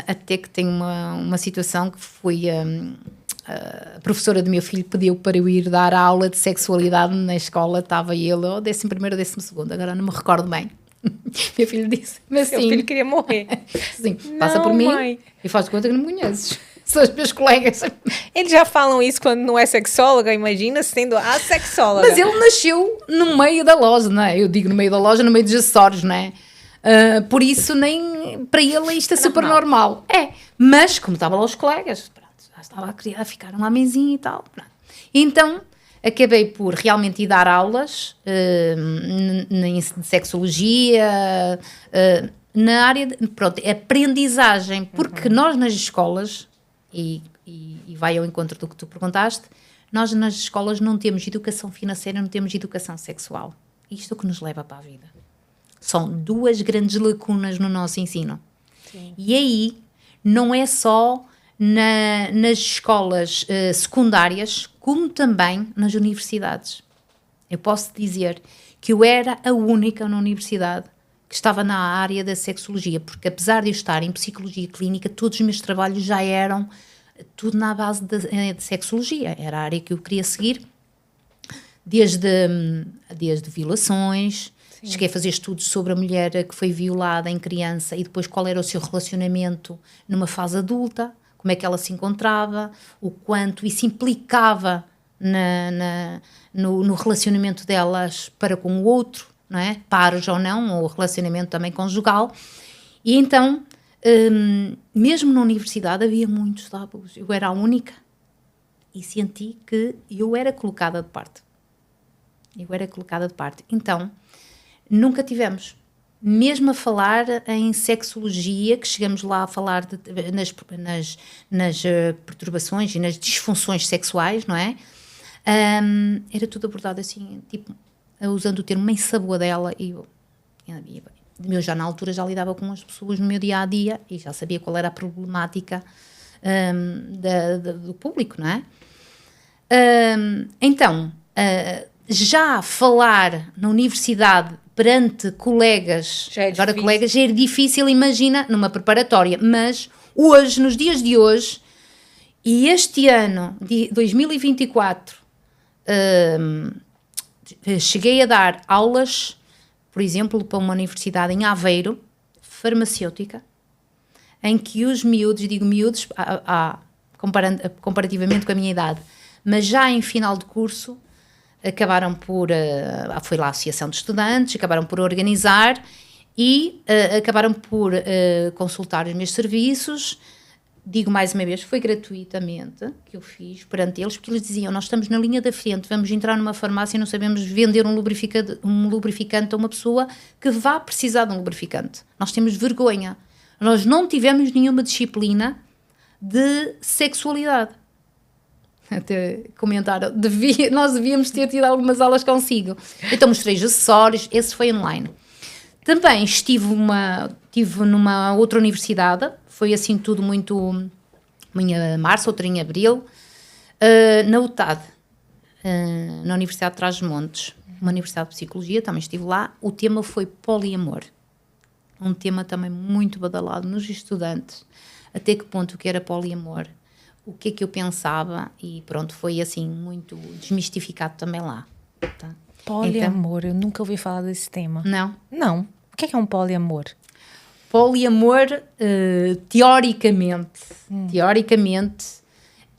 Até que tem uma situação que foi a professora do meu filho pediu para eu ir dar aula de sexualidade na escola, estava ele, 11º ou 12º, agora não me recordo bem. Meu filho disse, mas Seu sim, filho queria morrer. sim, passa por mim, mãe. e faz de conta que não me conheces. São os meus colegas. Eles já falam isso quando não é sexóloga, imagina sendo a sexóloga. Mas ele nasceu no meio da loja, não é? Eu digo no meio da loja, no meio dos acessórios, não é? Por isso, nem para ele isto é super normal. Mas como estava lá os colegas, pronto, já estava a querer ficar uma mesinha e tal. Pronto. Então, acabei por realmente ir dar aulas de sexologia, na área de aprendizagem, porque nós nas escolas, e vai ao encontro do que tu perguntaste, nós nas escolas não temos educação financeira, não temos educação sexual. Isto é o que nos leva para a vida. São 2 grandes lacunas no nosso ensino. Sim. E aí, não é só nas escolas secundárias, como também nas universidades. Eu posso dizer que eu era a única na universidade que estava na área da sexologia, porque apesar de eu estar em psicologia clínica, todos os meus trabalhos já eram tudo na base de sexologia. Era a área que eu queria seguir, desde violações. Sim. Cheguei a fazer estudos sobre a mulher que foi violada em criança e depois qual era o seu relacionamento numa fase adulta, como é que ela se encontrava, o quanto isso implicava no relacionamento delas para com o outro, não é? Pares ou não, ou relacionamento também conjugal. E então, mesmo na universidade havia muitos tabus. Eu era a única e senti que eu era colocada de parte. Então, nunca tivemos, mesmo a falar em sexologia, que chegamos lá a falar nas perturbações e nas disfunções sexuais, não é? Era tudo abordado assim, tipo, usando o termo mãe saboadela, e eu já na altura já lidava com as pessoas no meu dia-a-dia e já sabia qual era a problemática do público, não é? Então, já falar na universidade perante colegas, colegas, já era difícil, imagina, numa preparatória, mas hoje, nos dias de hoje, e este ano, de 2024, cheguei a dar aulas, por exemplo, para uma universidade em Aveiro, farmacêutica, em que os miúdos, digo miúdos, comparativamente com a minha idade, mas já em final de curso, acabaram por, foi lá a Associação de Estudantes, acabaram por organizar e acabaram por consultar os meus serviços. Digo mais uma vez, foi gratuitamente que eu fiz perante eles, porque eles diziam, nós estamos na linha da frente, vamos entrar numa farmácia e não sabemos vender um lubrificante a uma pessoa que vá precisar de um lubrificante. Nós temos vergonha. Nós não tivemos nenhuma disciplina de sexualidade. Até comentaram, nós devíamos ter tido algumas aulas consigo. Então mostrei os acessórios, esse foi online. Também estive numa outra universidade, foi assim tudo muito, uma em março, outra em abril, na UTAD, na Universidade de Trás-os-Montes, uma universidade de psicologia, também estive lá. O tema foi poliamor, um tema também muito badalado nos estudantes, até que ponto o que era poliamor, o que é que eu pensava, e pronto, foi assim muito desmistificado também lá. Tá? Poliamor, então, eu nunca ouvi falar desse tema. Não? Não. O que é um poliamor? Poliamor, teoricamente,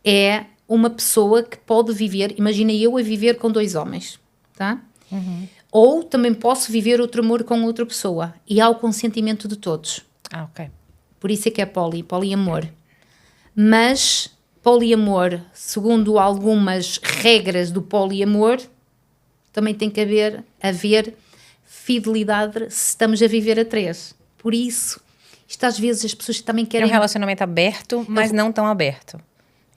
é uma pessoa que pode viver, imagina eu a viver com 2 homens, tá? Uhum. Ou também posso viver outro amor com outra pessoa, e há o consentimento de todos. Ok. Por isso é que é poliamor. Mas poliamor, segundo algumas regras do poliamor, também tem que haver fidelidade se estamos a viver a 3. Por isso, isto às vezes as pessoas também querem... É um relacionamento aberto, mas não tão aberto.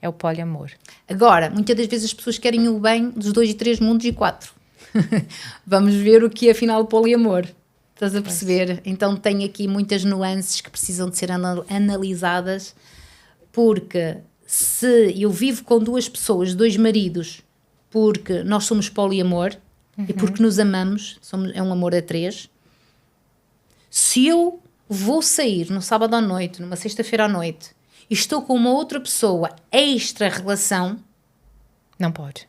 É o poliamor. Agora, muitas das vezes as pessoas querem o bem dos 2 e 3 mundos e 4. Vamos ver o que é afinal poliamor. Estás a perceber? Então tem aqui muitas nuances que precisam de ser analisadas, porque se eu vivo com 2 pessoas, 2 maridos, porque nós somos poliamor, e porque nos amamos, é um amor a 3, se eu vou sair no sábado à noite, numa sexta-feira à noite, e estou com uma outra pessoa extra relação... Não pode.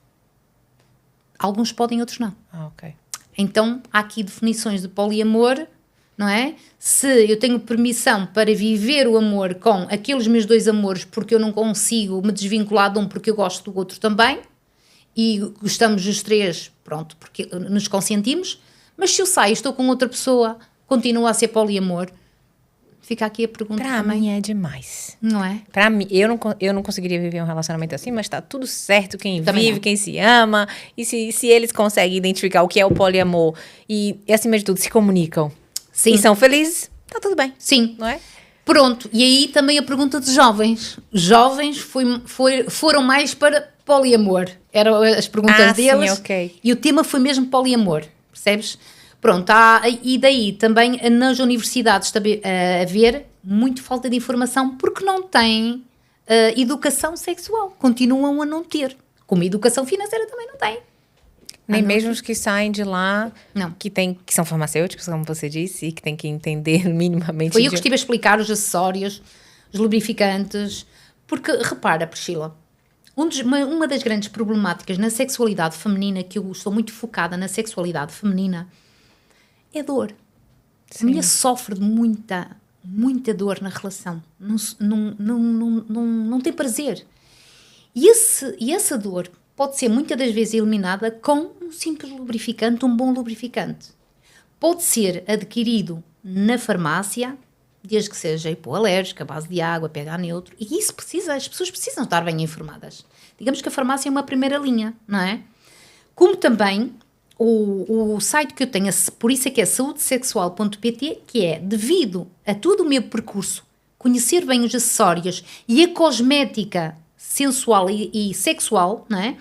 Alguns podem, outros não. Ok. Então, há aqui definições de poliamor, não é? Se eu tenho permissão para viver o amor com aqueles meus 2 amores porque eu não consigo me desvincular de um porque eu gosto do outro também, e gostamos dos 3, pronto, porque nos consentimos, mas se eu saio e estou com outra pessoa, continua a ser poliamor. Fica aqui a pergunta pra também. Mim é demais. Não é? Pra mim, eu não conseguiria viver um relacionamento assim, mas tá tudo certo, quem Também vive, não. quem se ama, e se eles conseguem identificar o que é o poliamor e acima de tudo, se comunicam Sim. e são felizes, tá tudo bem. Sim. Não é? Pronto, e aí também a pergunta de jovens. Jovens foram mais para poliamor. Eram as perguntas deles. Sim, ok. E o tema foi mesmo poliamor, percebes? Pronto, e daí também nas universidades haver muito falta de informação porque não têm educação sexual. Continuam a não ter. Como educação financeira também não têm. Nem mesmo os que saem de lá, Não. que são farmacêuticos, como você disse, e que têm que entender minimamente. Foi eu que estive a explicar os acessórios, os lubrificantes, porque repara, Priscila, uma das grandes problemáticas na sexualidade feminina, que eu estou muito focada na sexualidade feminina, é dor. Sim. A mulher sofre de muita dor na relação, não tem prazer. E essa dor pode ser muitas das vezes eliminada com um simples lubrificante, um bom lubrificante. Pode ser adquirido na farmácia, desde que seja hipoalérgico, a base de água, pH neutro, e isso as pessoas precisam estar bem informadas. Digamos que a farmácia é uma primeira linha, não é? Como também o site que eu tenho, por isso é que é saudesexual.pt, que é, devido a todo o meu percurso, conhecer bem os acessórios e a cosmética sensual e sexual, não é?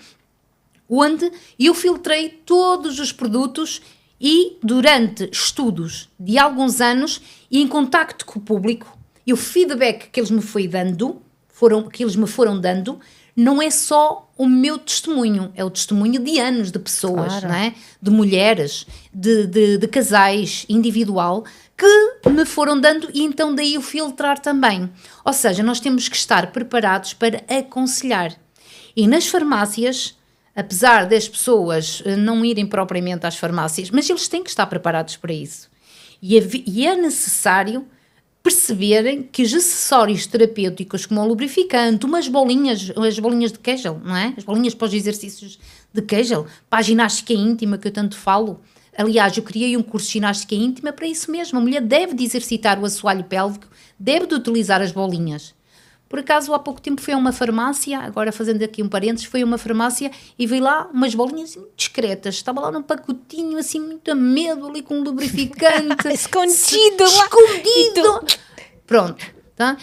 Onde eu filtrei todos os produtos e durante estudos de alguns anos e em contacto com o público, e o feedback que eles me foram dando, não é só o meu testemunho, é o testemunho de anos de pessoas, Claro. não é? De mulheres, de casais, individual, que me foram dando, e então daí o filtrar também. Ou seja, nós temos que estar preparados para aconselhar. E nas farmácias, apesar das pessoas não irem propriamente às farmácias, mas eles têm que estar preparados para isso. E é necessário perceberem que os acessórios terapêuticos, como o lubrificante, as bolinhas de Kegel, não é? As bolinhas para os exercícios de Kegel, para a ginástica íntima que eu tanto falo. Aliás, eu criei um curso de ginástica íntima para isso mesmo. A mulher deve de exercitar o assoalho pélvico, deve de utilizar as bolinhas. Por acaso, há pouco tempo fui a uma farmácia, agora fazendo aqui um parênteses, fui a uma farmácia e vi lá umas bolinhas muito discretas. Estava lá num pacotinho, assim, muito a medo, ali com um lubrificante. Escondido lá. Escondido! Pronto, tá?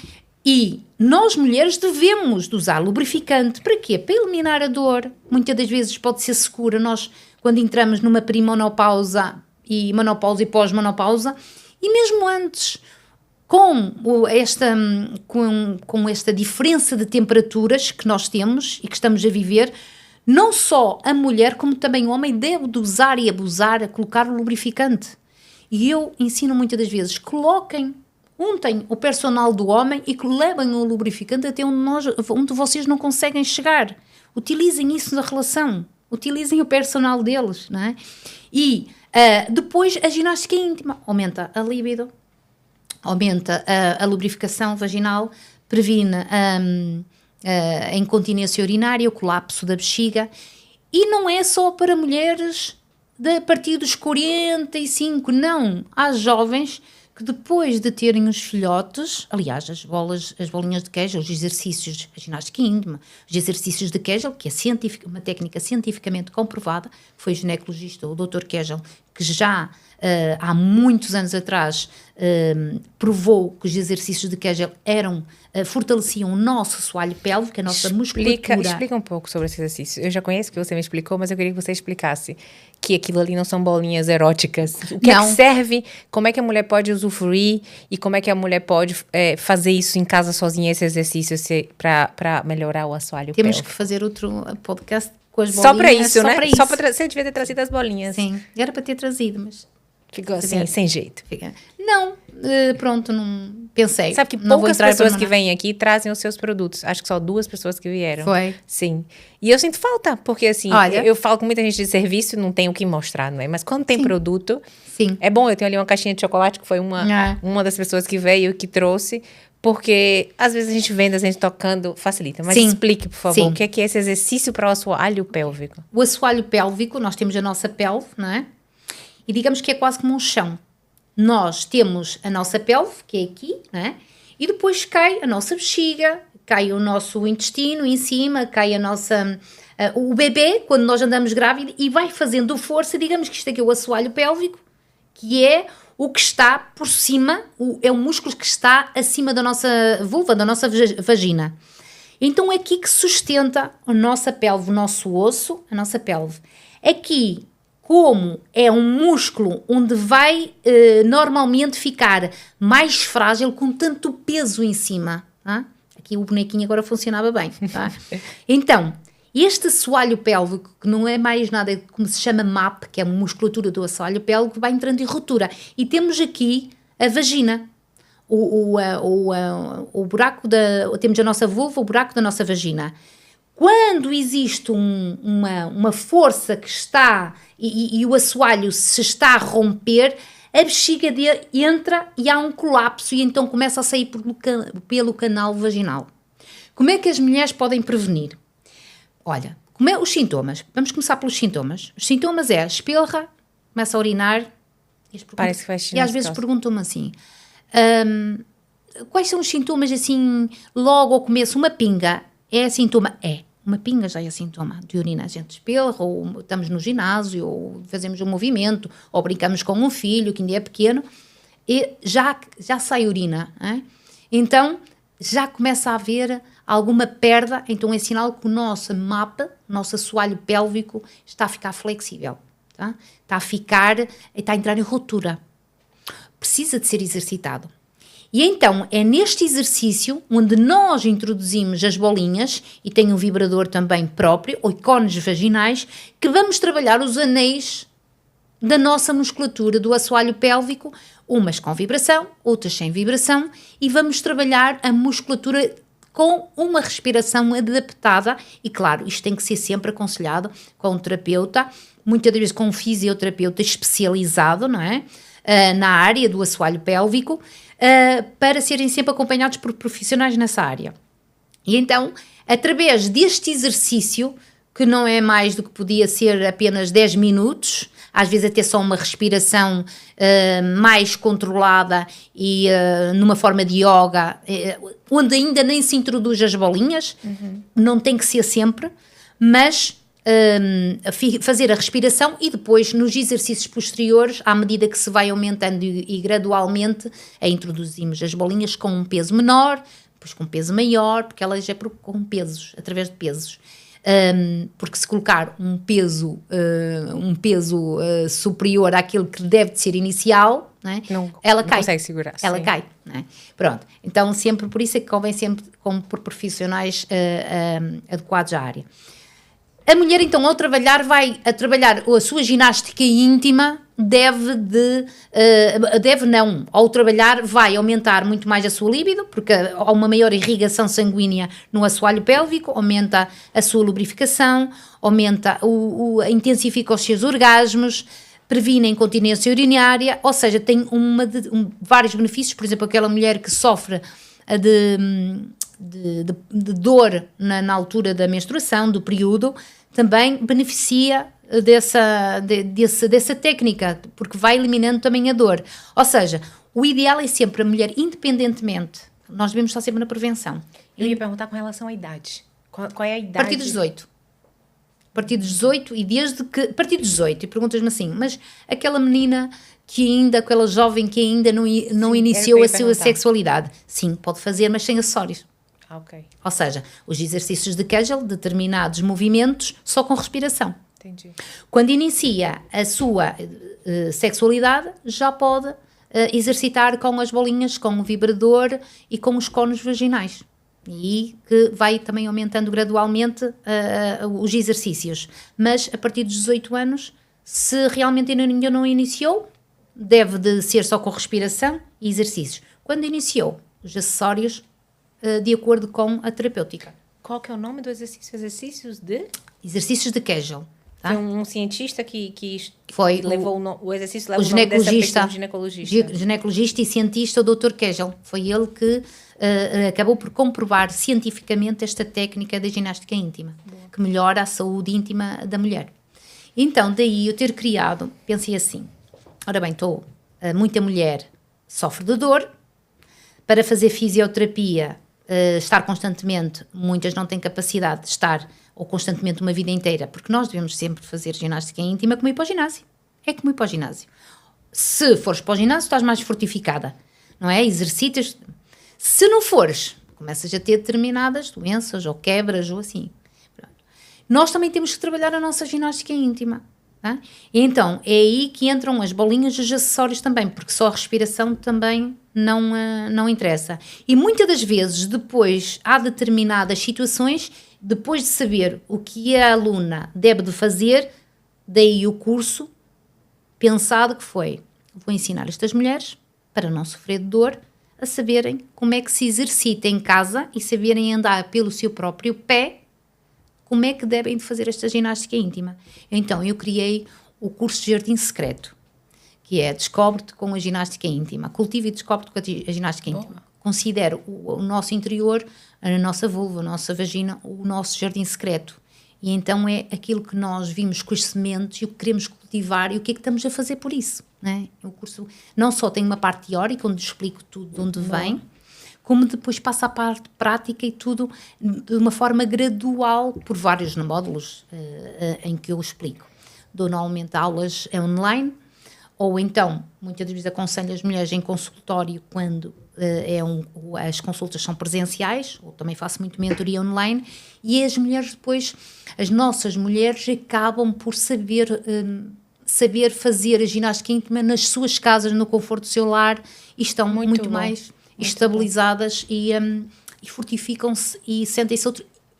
E nós, mulheres, devemos de usar lubrificante. Para quê? Para eliminar a dor. Muitas das vezes pode ser segura. Nós, quando entramos numa perimenopausa e menopausa e pós-menopausa, e mesmo antes, com esta diferença de temperaturas que nós temos e que estamos a viver, não só a mulher, como também o homem, deve de usar e abusar a colocar o lubrificante. E eu ensino muitas das vezes, untem o personal do homem e que levem o lubrificante até onde vocês não conseguem chegar. Utilizem isso na relação. Utilizem o personal deles, não é? E depois a ginástica íntima aumenta a libido, aumenta a lubrificação vaginal, previne a incontinência urinária, o colapso da bexiga, e não é só para mulheres a partir dos 45, não. Há jovens que depois de terem os filhotes, aliás, as bolinhas de Kegel, os exercícios, a ginástica íntima, os exercícios de Kegel, que é uma técnica cientificamente comprovada, foi o ginecologista, o Dr. Kegel, que já há muitos anos atrás provou que os exercícios de Kegel fortaleciam o nosso assoalho pélvico, a nossa musculatura. Explica um pouco sobre esse exercício. Eu já conheço que você me explicou, mas eu queria que você explicasse que aquilo ali não são bolinhas eróticas. O que é que serve? Como é que a mulher pode usufruir? E como é que a mulher pode fazer isso em casa sozinha, esse exercício, para melhorar o assoalho pélvico? Temos que fazer outro podcast com as bolinhas. Só para isso, né? Só para você devia ter trazido as bolinhas. Sim, era para ter trazido, mas... Ficou assim, sem jeito. Não, pronto, não pensei. Sabe que poucas pessoas que vêm aqui trazem os seus produtos. Acho que só 2 pessoas que vieram. Foi? Sim. E eu sinto falta, porque assim, eu falo com muita gente de serviço, não tem o que mostrar, não é? Mas quando tem produto, é bom. Eu tenho ali uma caixinha de chocolate, que foi uma das pessoas que veio, que trouxe, porque às vezes a gente vende, a gente tocando, facilita. Mas explique, por favor, o que é esse exercício para o assoalho pélvico? O assoalho pélvico, nós temos a nossa pelve, não é? E digamos que é quase como um chão. Nós temos a nossa pelve, que é aqui, né? E depois cai a nossa bexiga, cai o nosso intestino em cima, cai o bebê, quando nós andamos grávidos, e vai fazendo força. Digamos que isto aqui é o assoalho pélvico, que é o que está por cima, é o músculo que está acima da nossa vulva, da nossa vagina. Então é aqui que sustenta a nossa pelve, o nosso osso, a nossa pelve. Aqui, como é um músculo onde vai normalmente ficar mais frágil com tanto peso em cima. Tá? Aqui o bonequinho agora funcionava bem. Tá? Então, este assoalho pélvico, que não é mais nada como se chama MAP, que é a musculatura do assoalho pélvico, vai entrando em ruptura. E temos aqui a vagina. O buraco temos a nossa vulva, o buraco da nossa vagina. Quando existe uma força que está e o assoalho se está a romper, a bexiga entra e há um colapso e então começa a sair pelo canal vaginal. Como é que as mulheres podem prevenir? Olha, os sintomas. Vamos começar pelos sintomas. Os sintomas espirra, começa a urinar Parece que vai e às vezes perguntam-me assim... quais são os sintomas assim logo ao começo? Uma pinga é sintoma? Uma pinga já é sintoma de urina. A gente espirra, ou estamos no ginásio, ou fazemos um movimento, ou brincamos com um filho que ainda é pequeno, e já sai urina. Hein? Então, já começa a haver alguma perda, então é sinal que o nosso mapa, o nosso assoalho pélvico, está a ficar flexível. Tá? Está a entrar em ruptura. Precisa de ser exercitado. E então, é neste exercício onde nós introduzimos as bolinhas, e tem um vibrador também próprio, ou cones vaginais, que vamos trabalhar os anéis da nossa musculatura do assoalho pélvico, umas com vibração, outras sem vibração, e vamos trabalhar a musculatura com uma respiração adaptada, e claro, isto tem que ser sempre aconselhado com um terapeuta, muitas vezes com um fisioterapeuta especializado, não é? Na área do assoalho pélvico, para serem sempre acompanhados por profissionais nessa área. E então, através deste exercício, que não é mais do que podia ser apenas 10 minutos, às vezes até só uma respiração mais controlada e numa forma de yoga, onde ainda nem se introduz as bolinhas, não tem que ser sempre, mas... fazer a respiração e depois nos exercícios posteriores, à medida que se vai aumentando e gradualmente, introduzimos as bolinhas com um peso menor, Pois com peso maior, porque ela já é com pesos, através de pesos. Porque se colocar um peso superior àquele que deve de ser inicial, né, ela cai. Não consegue segurar. Ela cai. Né? Pronto. Então, sempre, por isso é que convém sempre por profissionais adequados à área. A mulher, então, ao trabalhar, vai a trabalhar a sua ginástica íntima, ao trabalhar vai aumentar muito mais a sua libido, porque há uma maior irrigação sanguínea no assoalho pélvico, aumenta a sua lubrificação, intensifica os seus orgasmos, previne a incontinência urinária, ou seja, tem vários benefícios. Por exemplo, aquela mulher que sofre de dor na altura da menstruação, do período, também beneficia dessa técnica, porque vai eliminando também a dor. Ou seja, o ideal é sempre a mulher, independentemente, nós devemos estar sempre na prevenção. Eu ia perguntar com relação à idade. Qual é a idade? A partir dos 18. A partir dos 18 a partir dos 18, e perguntas-me assim, mas aquela menina aquela jovem que ainda não iniciou a sua sexualidade, sim, pode fazer, mas sem acessórios. Ok. Ou seja, os exercícios de Kegel, determinados movimentos, só com respiração. Entendi. Quando inicia a sua sexualidade, já pode exercitar com as bolinhas, com o vibrador e com os cones vaginais. E que vai também aumentando gradualmente os exercícios. Mas a partir dos 18 anos, se realmente ainda não iniciou, deve de ser só com respiração e exercícios. Quando iniciou, os acessórios de acordo com a terapêutica. Qual que é o nome do exercício? Exercícios de Kegel. Tá? Foi um cientista que levou o exercício, levou o nome dessa pessoa, ginecologista e cientista, o Dr. Kegel. Foi ele que acabou por comprovar cientificamente esta técnica da ginástica íntima, que melhora a saúde íntima da mulher. Então, daí eu ter criado, pensei assim, ora bem, muita mulher sofre de dor, para fazer fisioterapia, estar constantemente, muitas não têm capacidade de estar ou constantemente uma vida inteira, porque nós devemos sempre fazer ginástica íntima como ir para o ginásio. É como ir para o ginásio. Se fores para o ginásio, estás mais fortificada, não é? Exercitas. Se não fores, começas a ter determinadas doenças ou quebras ou assim. Nós também temos que trabalhar a nossa ginástica íntima. Tá? Então, é aí que entram as bolinhas e os acessórios também, porque só a respiração também não interessa. E muitas das vezes, depois, há determinadas situações, depois de saber o que a aluna deve de fazer, daí o curso pensado que foi, vou ensinar estas mulheres, para não sofrer de dor, a saberem como é que se exercita em casa e saberem andar pelo seu próprio pé, como é que devem de fazer esta ginástica íntima. Então, eu criei o curso de Jardim Secreto, que é Descobre-te com a ginástica íntima. Cultiva e descobre-te com a ginástica íntima. Considero o nosso interior, a nossa vulva, a nossa vagina, o nosso jardim secreto. E então é aquilo que nós vimos com as sementes e o que queremos cultivar e o que é que estamos a fazer por isso. Né? O curso não só tem uma parte teórica, onde explico tudo de onde vem, como depois passa a parte prática e tudo de uma forma gradual, por vários módulos em que eu explico. Dou normalmente aulas online, ou então, muitas vezes aconselho as mulheres em consultório quando as consultas são presenciais, ou também faço muito mentoria online, e as mulheres depois, as nossas mulheres acabam por saber fazer a ginástica íntima nas suas casas, no conforto do seu lar, e estão muito mais estabilizadas e fortificam-se e sentem-se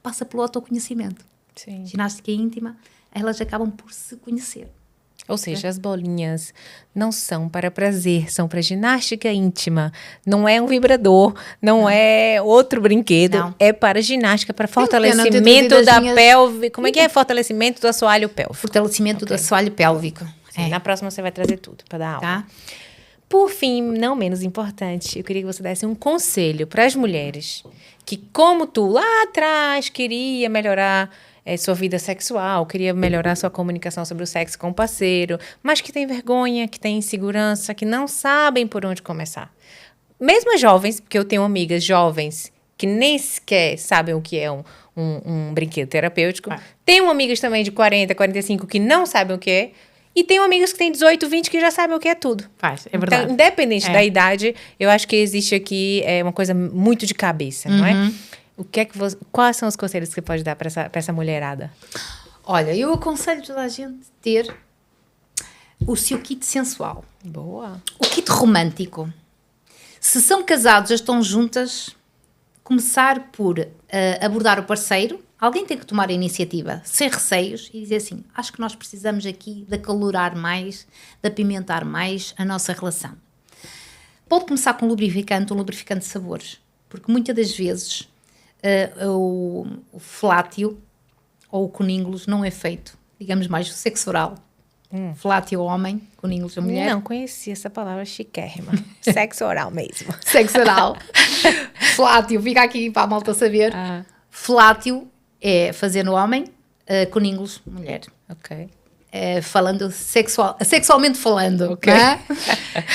passa pelo autoconhecimento. Sim. Ginástica íntima, elas acabam por se conhecer. Ou seja, as bolinhas não são para prazer, são para ginástica íntima. Não é um vibrador, não é outro brinquedo, é para ginástica, para fortalecimento da pelve. Como é que é? Fortalecimento do assoalho pélvico. Fortalecimento do assoalho pélvico. Sim, na próxima você vai trazer tudo para dar aula. Tá. Por fim, não menos importante, eu queria que você desse um conselho para as mulheres que, como tu, lá atrás, queria melhorar sua vida sexual, queria melhorar sua comunicação sobre o sexo com o parceiro, mas que tem vergonha, que tem insegurança, que não sabem por onde começar. Mesmo as jovens, porque eu tenho amigas jovens que nem sequer sabem o que é um brinquedo terapêutico. Tenho amigas também de 40, 45 que não sabem o que é. E tenho amigas que têm 18, 20 que já sabem o que é tudo. Faz, é verdade. Então, independente da idade, eu acho que existe aqui uma coisa muito de cabeça, não é? O que é que quais são os conselhos que você pode dar para essa mulherada? Olha, eu aconselho toda a gente a ter o seu kit sensual. Boa. O kit romântico. Se são casados, já estão juntas, começar por abordar o parceiro. Alguém tem que tomar a iniciativa, sem receios, e dizer assim, acho que nós precisamos aqui de acalorar mais, de apimentar mais a nossa relação. Pode começar com um lubrificante de sabores, porque muitas das vezes o flátio ou o coníngulos não é feito, digamos mais o sexo oral. Flátio homem, coníngulos a mulher. Não conhecia essa palavra chiquérrima. Sexo oral mesmo. Sexo oral. Flátio, fica aqui para a malta saber. Flátio é fazer no homem, coníngulos mulher. Ok. Falando sexualmente falando. Ok.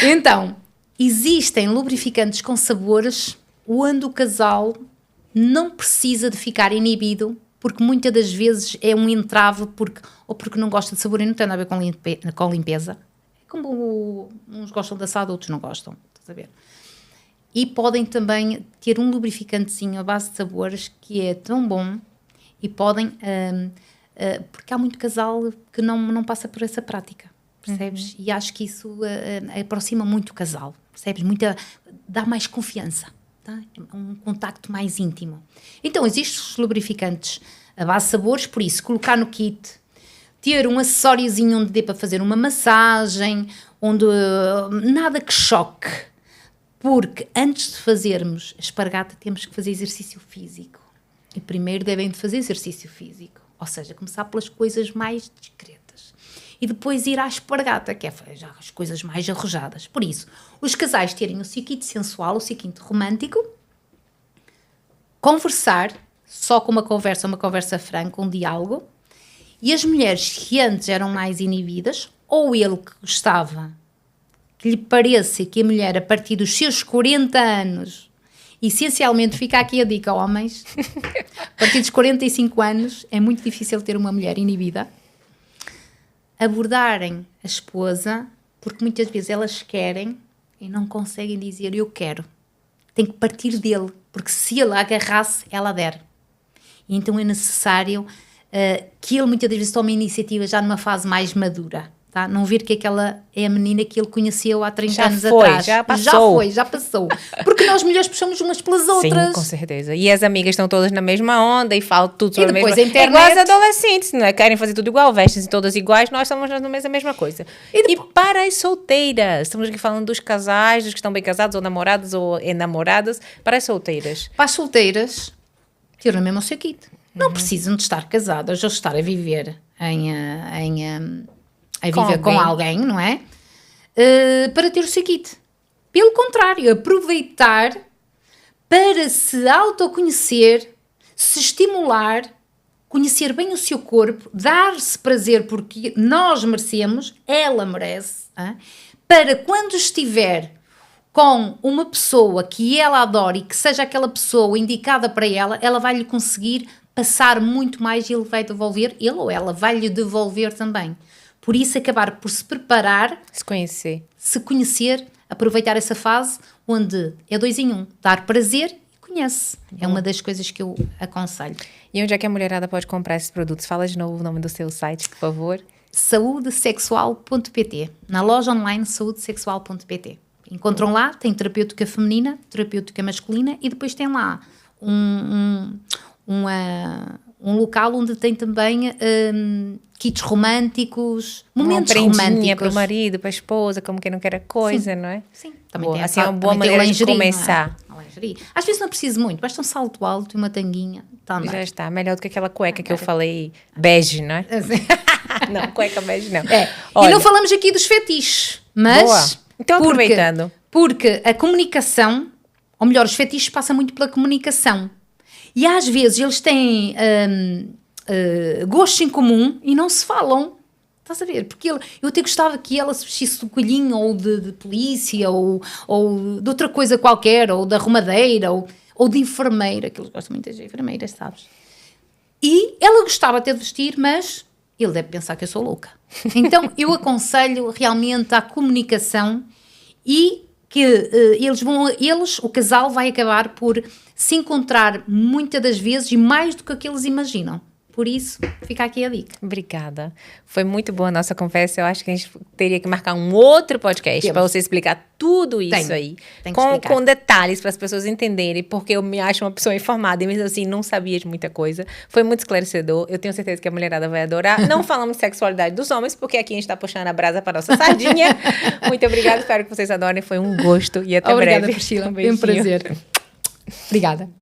Então, existem lubrificantes com sabores onde o casal não precisa de ficar inibido, porque muitas das vezes é um entrave ou porque não gosta de sabor e não tem nada a ver com limpeza. É como uns gostam de assado, outros não gostam. Estás a ver? E podem também ter um lubrificantezinho à base de sabores que é tão bom e podem... porque há muito casal que não passa por essa prática, percebes? E acho que isso aproxima muito o casal, percebes? Dá mais confiança, tá? Um contacto mais íntimo. Então, existem os lubrificantes à base de sabores, por isso, colocar no kit, ter um acessóriozinho onde dê para fazer uma massagem, onde nada que choque, porque antes de fazermos a espargata temos que fazer exercício físico. E primeiro devem de fazer exercício físico, ou seja, começar pelas coisas mais discretas e depois ir à espargata, que é já as coisas mais arrojadas. Por isso, os casais terem o seu kit sensual, o seu kit romântico, conversar, só com uma conversa franca, um diálogo, e as mulheres que antes eram mais inibidas, ou ele que gostava, que lhe pareça que a mulher, a partir dos seus 40 anos, essencialmente, fica aqui a dica, homens, a partir dos 45 anos é muito difícil ter uma mulher inibida, abordarem a esposa, porque muitas vezes elas querem e não conseguem dizer eu quero. Tem que partir dele, porque se ele a agarrasse, ela adere. E então é necessário que ele muitas vezes tome a iniciativa já numa fase mais madura. Tá? Não ver que aquela é a menina que ele conheceu há 30 anos atrás. Já passou. Porque nós mulheres puxamos umas pelas outras. Sim, com certeza. E as amigas estão todas na mesma onda e falam tudo sobre a mesma... A internet... É igual as adolescentes, não é? Querem fazer tudo igual, vestem-se todas iguais, nós estamos na mesma coisa. E para as solteiras, estamos aqui falando dos casais, dos que estão bem casados, ou namorados, ou enamoradas, para as solteiras. Para as solteiras, tiram mesmo o seu kit. Não precisam de estar casadas ou estar a viver com alguém, não é? Para ter o seu kit. Pelo contrário, aproveitar para se autoconhecer, se estimular, conhecer bem o seu corpo, dar-se prazer porque nós merecemos, ela merece, para quando estiver com uma pessoa que ela adora e que seja aquela pessoa indicada para ela, ela vai-lhe conseguir passar muito mais e ele vai devolver, ele ou ela vai-lhe devolver também. Por isso, acabar por se preparar, se conhecer, aproveitar essa fase onde é 2 em 1, dar prazer e conhece. É uma das coisas que eu aconselho. E onde é que a mulherada pode comprar esses produtos? Fala de novo o nome do seu site, por favor. saudesexual.pt. Na loja online saudesexual.pt. Encontram lá, tem terapêutica feminina, terapêutica masculina e depois tem lá um local onde tem também kits românticos, momentos românticos. Para o marido, para a esposa, como quem não quer a coisa, não é? Sim. Também tem assim é uma boa maneira de começar. Às vezes não preciso muito, basta um salto alto e uma tanguinha. Já está, melhor do que aquela cueca que eu falei, bege, não é? Não, cueca bege não. Olha, e não falamos aqui dos fetiches, mas... Boa. Então, aproveitando. Porque a comunicação, ou melhor, os fetiches passam muito pela comunicação. E às vezes eles têm gostos em comum e não se falam. Estás a ver? Porque eu até gostava que ela se vestisse de coelhinho ou de polícia ou de outra coisa qualquer, ou da arrumadeira ou de enfermeira, que eles gostam muito de enfermeiras, sabes? E ela gostava até de vestir, mas ele deve pensar que eu sou louca. Então, eu aconselho realmente a comunicação e que o casal vai acabar por se encontrar muitas das vezes e mais do que eles imaginam. Por isso, fica aqui a dica. Obrigada. Foi muito boa a nossa conversa. Eu acho que a gente teria que marcar um outro podcast para você explicar tudo isso aí. Com detalhes para as pessoas entenderem, porque eu me acho uma pessoa informada e mesmo assim não sabia de muita coisa. Foi muito esclarecedor. Eu tenho certeza que a mulherada vai adorar. Não falamos de sexualidade dos homens, porque aqui a gente está puxando a brasa para nossa sardinha. Muito obrigada. Espero que vocês adorem. Foi um gosto e até breve. Obrigada, Priscila. Foi um prazer. Obrigada.